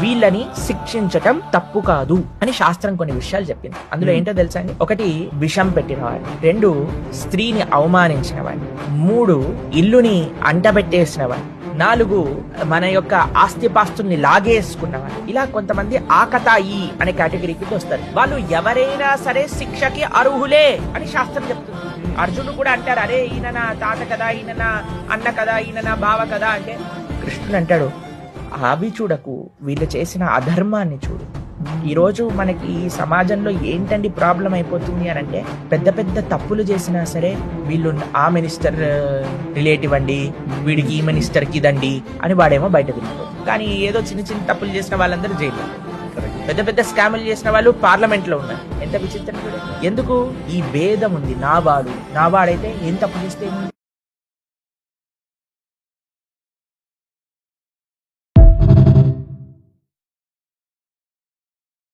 వీళ్ళని శిక్షించటం తప్పు కాదు అని శాస్త్రం కొన్ని విషయాలు చెప్పింది. అందులో ఏంటో తెలుసా అండి? ఒకటి, విషం పెట్టిన వాడిని. 2, స్త్రీని అవమానించిన వాడిని. 3, ఇల్లుని అంటబెట్టేసిన వాడిని. 4, మన యొక్క ఆస్తిపాస్తుల్ని లాగేసుకున్నవాడు. ఇలా కొంతమంది ఆకతాయి అనే కేటగిరీకి వస్తారు. వాళ్ళు ఎవరైనా సరే శిక్షకి అర్హులే అని శాస్త్రం చెప్తుంది. అర్జునుడు కూడా అంటారు, అరే ఈయన నా తాత కదా, ఈయన నా అన్న కదా, ఈయన నా బావ కదా అంటే కృష్ణుడు అంటాడు, అవి చూడకు, వీళ్ళు చేసిన అధర్మాన్ని చూడు. ఈరోజు మనకి ఈ సమాజంలో ఏంటండి ప్రాబ్లం అయిపోతుంది అని అంటే, పెద్ద పెద్ద తప్పులు చేసినా సరే వీళ్ళు ఆ మినిస్టర్ రిలేటివ్ అండి, వీడికి ఈ మినిస్టర్కి ఇదండి అని వాడేమో బయట తిరుగుతాడు. కానీ ఏదో చిన్న చిన్న తప్పులు చేసిన వాళ్ళందరూ జైలు, పెద్ద పెద్ద స్కాములు చేసిన వాళ్ళు పార్లమెంట్ లో ఉన్నారు. ఎంత విచిత్రం చూడండి. ఎందుకు? ఈ భేదం ఉంది. నావాడైతే ఏం తప్పు చేస్తే